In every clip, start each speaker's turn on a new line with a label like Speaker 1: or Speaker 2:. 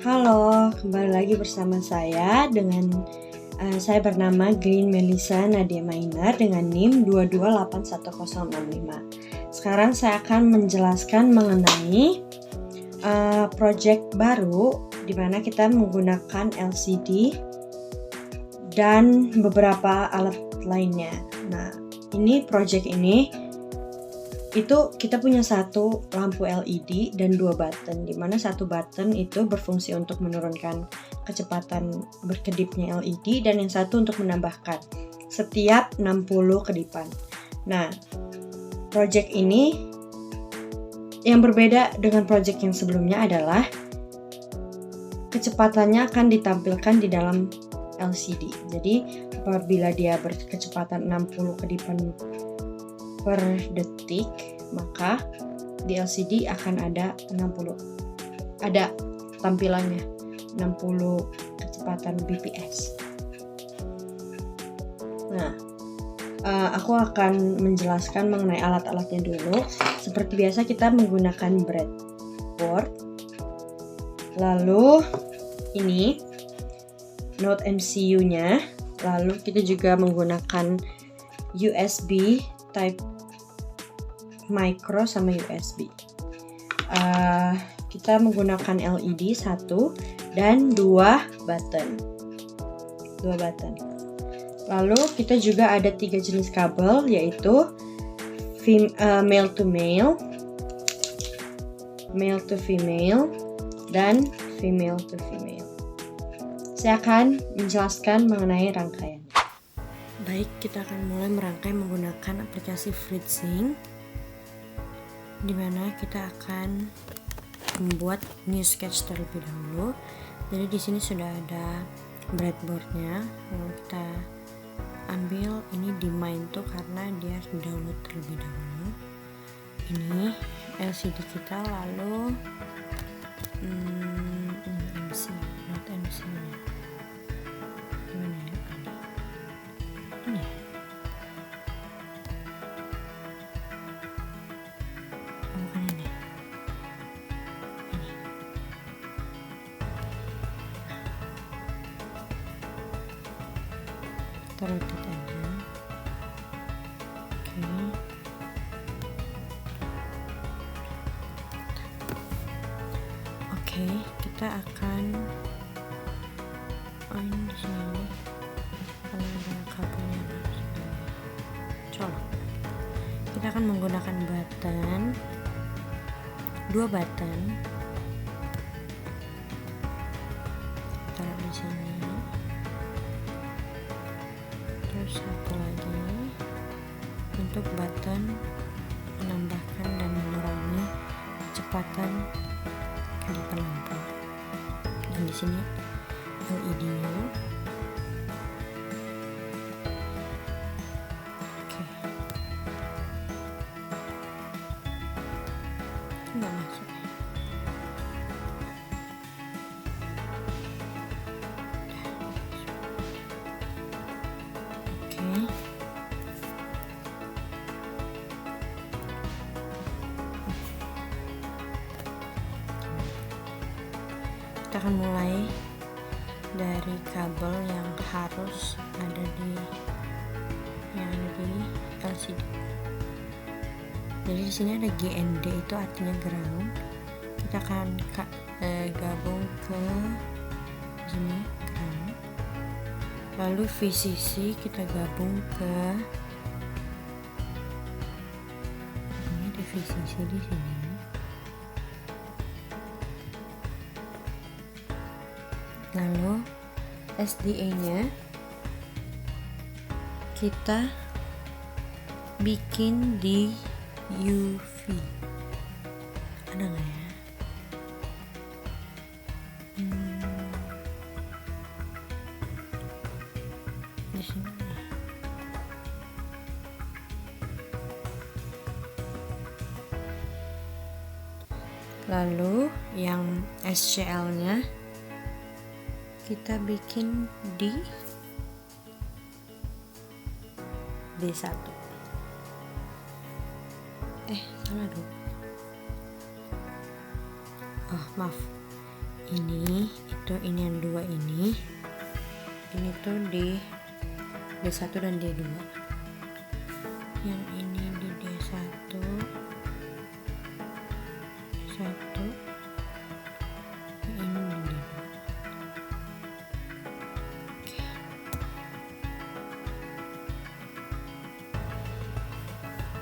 Speaker 1: Halo, kembali lagi bersama saya saya bernama Green Melissa Nadia Mainar dengan NIM 2281065. Sekarang saya akan menjelaskan mengenai project baru di mana kita menggunakan LCD dan beberapa alat lainnya. Nah, project ini itu kita punya satu lampu LED dan dua button, di mana satu button itu berfungsi untuk menurunkan kecepatan berkedipnya LED dan yang satu untuk menambahkan setiap 60 kedipan. Nah, project ini yang berbeda dengan project yang sebelumnya adalah kecepatannya akan ditampilkan di dalam LCD. Jadi apabila dia berkecepatan 60 kedipan per detik, maka di LCD akan ada tampilannya 60 kecepatan bps. Nah, aku akan menjelaskan mengenai alat-alatnya dulu. Seperti biasa kita menggunakan breadboard. Lalu ini Node MCU-nya. Lalu kita juga menggunakan USB Type micro sama USB. Kita menggunakan LED 1 dan 2 button. Lalu kita juga ada 3 jenis kabel, yaitu male to male, male to female, dan female to female. Saya akan menjelaskan mengenai rangkaian. Baik, kita akan mulai merangkai menggunakan aplikasi FreeSync, di mana kita akan membuat new sketch terlebih dahulu. Jadi di sini sudah ada breadboardnya. Lalu kita ambil ini di main tuh karena dia harus download terlebih dahulu. Ini LCD kita, lalu MC, not MC nya. Gimana ya? Ini. Bukan ini. Kita rotate aja. Oke, kita akan di sini kalau ada kabelnya colok. Kita akan menggunakan dua button. Taruh di sini. Terus satu lagi untuk button menambahkan dan mengurangi kecepatan kedipan lampu. Dan di sini LED-nya. Nggak masuk. Kita akan mulai dari kabel yang harus ada di LCD. Jadi di sini ada GND, itu artinya ground. Kita akan gabung ke sini ground. Lalu VCC kita gabung ke ini, di VCC di sini. Lalu SDA-nya kita bikin di UV. Ada nggak ya? Di sini. Lalu yang SCL-nya kita bikin di D1. Salah dong. Maaf. ini yang dua ini tuh di D1 dan D2. Yang ini di D1 satu, ini di D2.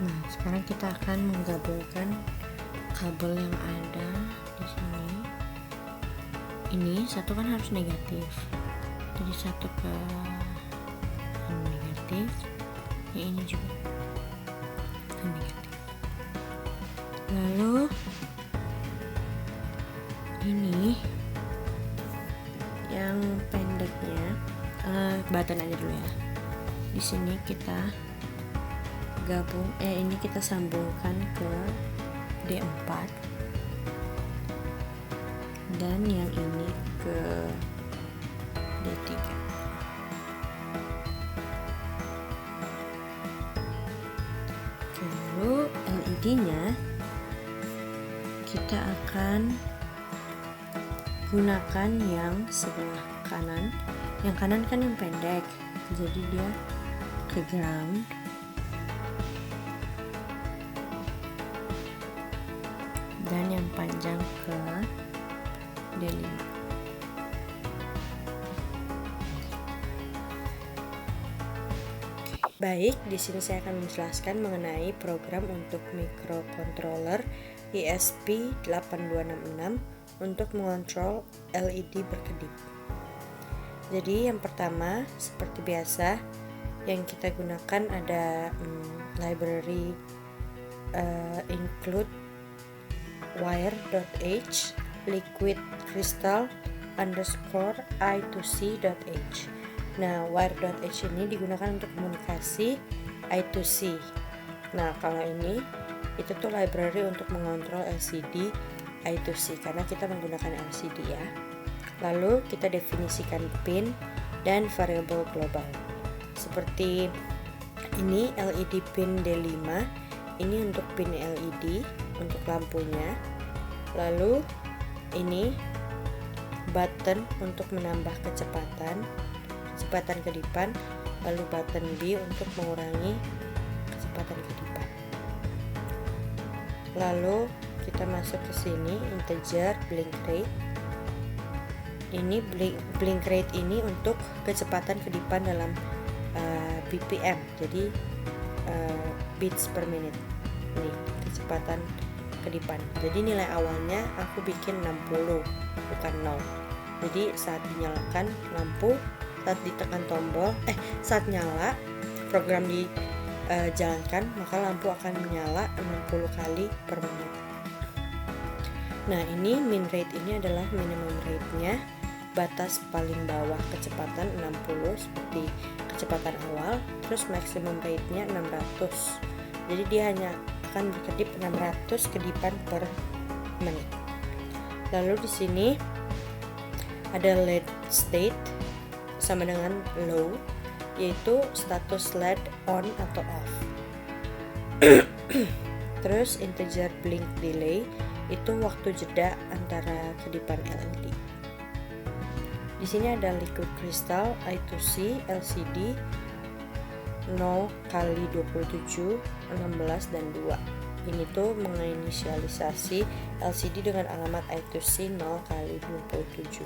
Speaker 1: Nah, sekarang kita akan menggabungkan kabel yang ada di sini. Ini satu kan harus negatif, jadi satu ke negatif, yang ini juga ke negatif. Lalu ini yang pendeknya, button aja dulu ya. Di sini kita gabung, ini kita sambungkan ke D4 dan yang ini ke D3. Lalu LED-nya kita akan gunakan yang sebelah kanan. Yang kanan kan yang pendek, jadi dia ke ground. Dan yang panjang ke D5. Baik, di sini saya akan menjelaskan mengenai program untuk microcontroller ESP8266 untuk mengontrol LED berkedip. Jadi yang pertama, seperti biasa, yang kita gunakan ada library include wire.h liquid crystal _i2c.h. Nah, wire.h ini digunakan untuk komunikasi I2C. Nah, kalau ini itu tuh library untuk mengontrol LCD I2C karena kita menggunakan LCD ya. Lalu kita definisikan pin dan variable global. Seperti ini LED pin D5, ini untuk pin LED untuk lampunya. Lalu ini button untuk menambah kecepatan kedipan, lalu button B untuk mengurangi kecepatan kedipan. Lalu kita masuk ke sini integer blink rate. Ini blink rate ini untuk kecepatan kedipan dalam BPM, jadi beats per minute. Nih, kecepatan kedipan. Jadi nilai awalnya aku bikin 60, bukan 0. Jadi saat dinyalakan lampu, saat ditekan tombol, saat nyala program dijalankan, maka lampu akan menyala 60 kali per menit. Nah, ini min rate ini adalah minimum rate-nya, batas paling bawah kecepatan 60 seperti kecepatan awal, terus maximum rate-nya 600. Jadi dia hanya akan berkedip 600 kedipan per menit. Lalu di sini ada LED state sama dengan low, yaitu status LED on atau off. Terus integer blink delay itu waktu jeda antara kedipan LED. Di sini ada liquid crystal I2C LCD 0 kali 27, 16 dan 2. Ini tuh menginisialisasi LCD dengan alamat I2C 0 kali 27.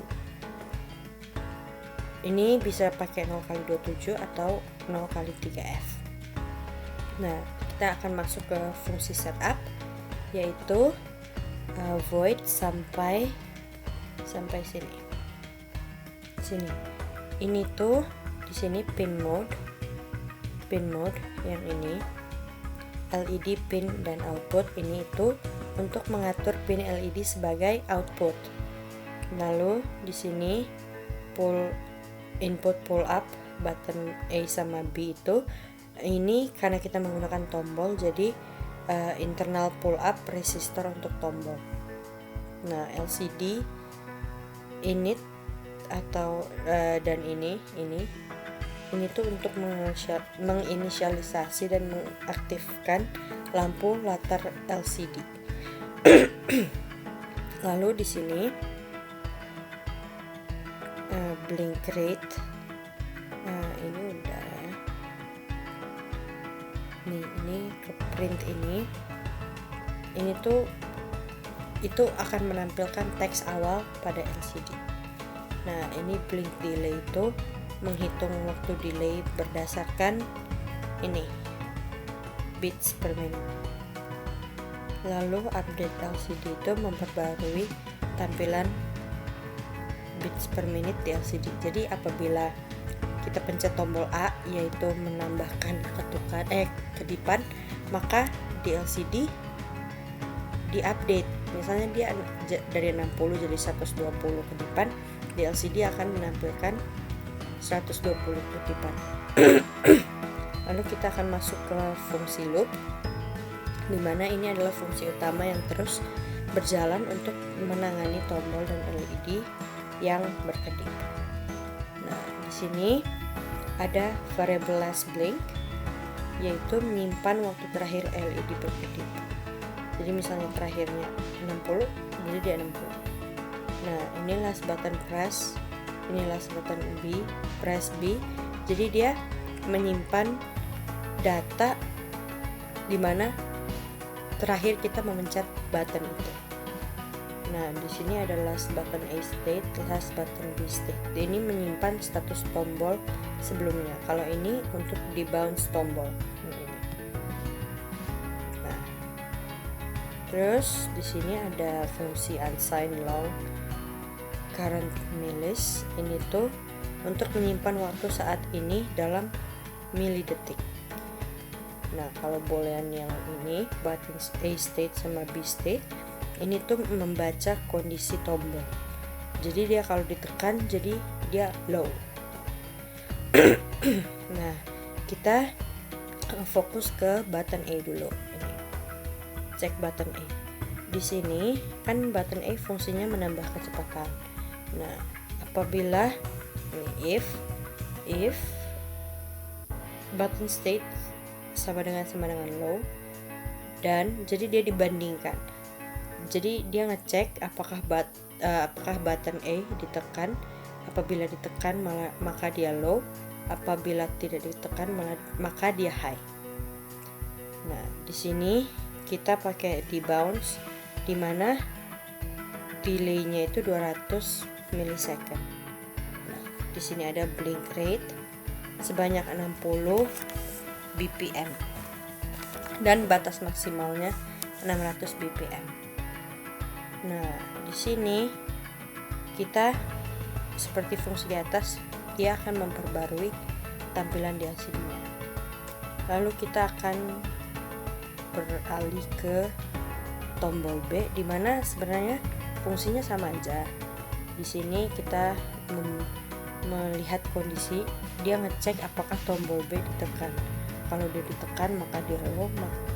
Speaker 1: Ini bisa pakai 0 kali 27 atau 0 kali 3F. Nah, kita akan masuk ke fungsi setup, yaitu void sampai sini. Ini tuh di sini pin mode yang ini LED pin dan output, ini itu untuk mengatur pin LED sebagai output. Lalu di sini input pull up button A sama B itu, ini karena kita menggunakan tombol, jadi internal pull up resistor untuk tombol. Nah, LCD init atau dan ini tuh untuk menginisialisasi dan mengaktifkan lampu latar LCD. Lalu di sini blink rate. Nah, ini udah ya. Ini ke print ini tuh itu akan menampilkan teks awal pada LCD. Nah, ini blink delay itu menghitung waktu delay berdasarkan ini bits per menit. Lalu update LCD itu memperbarui tampilan bits per menit di LCD. Jadi apabila kita pencet tombol A yaitu menambahkan kedipan, maka di LCD diupdate. Misalnya dia dari 60 jadi 120 kedipan, di LCD akan menampilkan 120 kedipan. Lalu kita akan masuk ke fungsi loop, dimana ini adalah fungsi utama yang terus berjalan untuk menangani tombol dan LED yang berkedip. Nah, di sini ada variable last blink, yaitu menyimpan waktu terakhir LED berkedip. Jadi misalnya terakhirnya 60, jadi dia 60. Nah, ini last button press, ini last button press B. Jadi dia menyimpan data di mana terakhir kita memencet button itu. Nah, di sini ada last button A state, last button B state. Ini menyimpan status tombol sebelumnya. Kalau ini untuk di bounce tombol. Nah, terus di sini ada fungsi unsigned long current millis. Ini tuh untuk menyimpan waktu saat ini dalam milidetik. Nah, kalau boolean yang ini button A state sama B state, ini tuh membaca kondisi tombol. Jadi dia kalau ditekan jadi dia low. Nah, kita fokus ke button A dulu. Ini cek button A. Di sini kan button A fungsinya menambah kecepatan. Nah, apabila ini if button state sama dengan low, dan jadi dia dibandingkan. Jadi dia ngecek apakah button A ditekan. Apabila ditekan maka dia low, apabila tidak ditekan maka dia high. Nah, di sini kita pakai di bounce, di mana delaynya itu 200 milisecond. Nah, di sini ada blink rate sebanyak 60 BPM dan batas maksimalnya 600 BPM. Nah, di sini kita seperti fungsi di atas, dia akan memperbarui tampilan di LCD-nya. Lalu kita akan beralih ke tombol B, di mana sebenarnya fungsinya sama aja. Di sini kita melihat kondisi, dia ngecek apakah tombol B ditekan. Kalau dia ditekan maka dia low,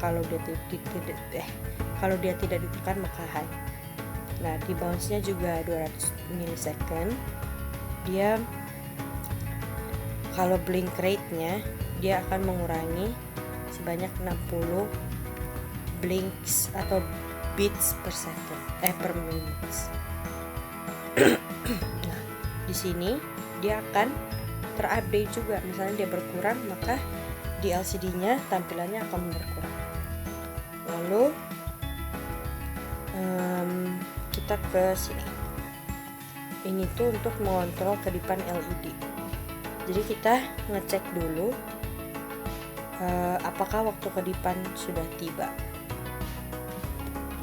Speaker 1: kalau dia tidak ditekan maka high. Nah, di bounce-nya juga 200 milisecond. Dia kalau blink rate-nya dia akan mengurangi sebanyak 60 blinks atau beats per second per minute. Nah, di sini dia akan terupdate juga. Misalnya dia berkurang, maka di LCD-nya tampilannya akan berkurang. Lalu kita ke sini. Ini tuh untuk mengontrol kedipan LED. Jadi kita ngecek dulu apakah waktu kedipan sudah tiba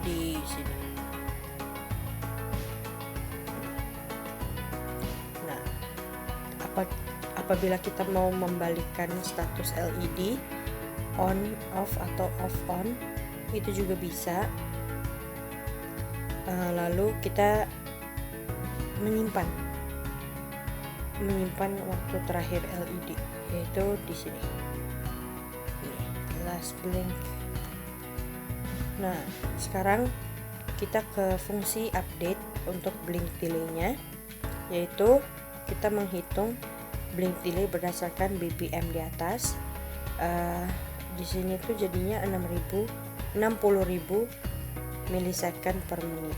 Speaker 1: di sini. Nah, apabila kita mau membalikkan status LED on off atau off on, itu juga bisa. Lalu kita menyimpan waktu terakhir LED, yaitu di sini. Ini last blink. Nah, sekarang kita ke fungsi update untuk blink delay-nya, yaitu kita menghitung blink delay berdasarkan BPM di atas. Di sini tuh jadinya 60.000 milisecond per menit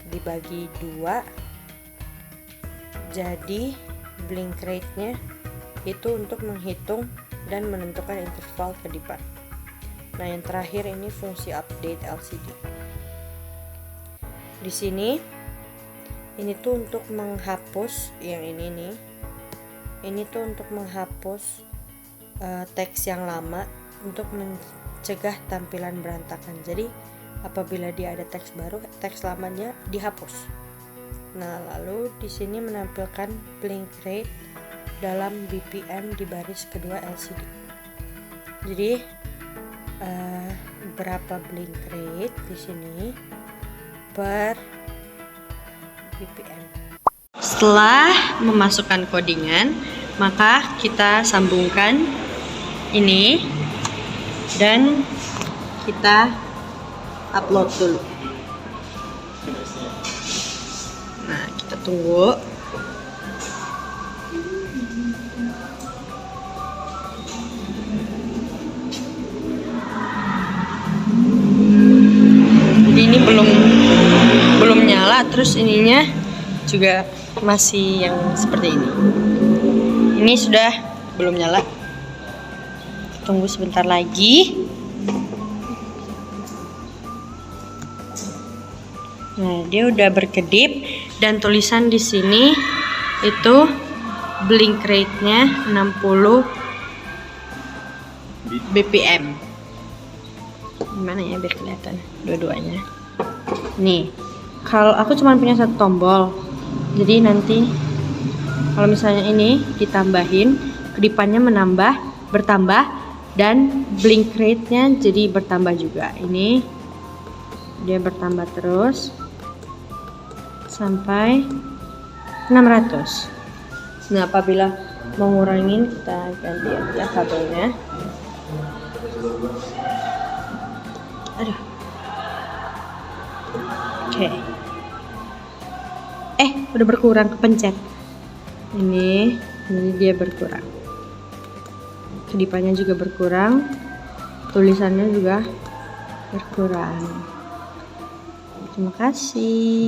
Speaker 1: dibagi 2, Jadi blink rate-nya itu untuk menghitung dan menentukan interval kedipan. Nah, yang terakhir ini fungsi update LCD. Di sini ini tuh untuk menghapus yang ini nih. Ini tuh untuk menghapus teks yang lama untuk mencegah tampilan berantakan. Jadi apabila dia ada teks baru, teks lamanya dihapus. Nah, lalu di sini menampilkan blink rate dalam BPM di baris kedua LCD. Jadi berapa blink rate di sini per BPM. Setelah memasukkan codingan, maka kita sambungkan ini dan kita upload dulu. Nah, kita tunggu. Jadi ini belum nyala, terus ininya juga masih yang seperti ini. Ini sudah belum nyala. Tunggu sebentar lagi. Nah, dia udah berkedip dan tulisan di sini itu blink rate-nya 60 BPM. Gimana ya biar kelihatan dua-duanya. Nih, kalau aku cuma punya satu tombol. Jadi nanti kalau misalnya ini ditambahin, kedipannya bertambah dan blink rate-nya jadi bertambah juga. Ini dia bertambah terus sampai 600. Nah, apabila mau ngurangin, kita ganti aja kabelnya. Aduh. Oke. Udah berkurang, kepencet. Ini dia berkurang. Kedipannya juga berkurang. Tulisannya juga berkurang. Terima kasih.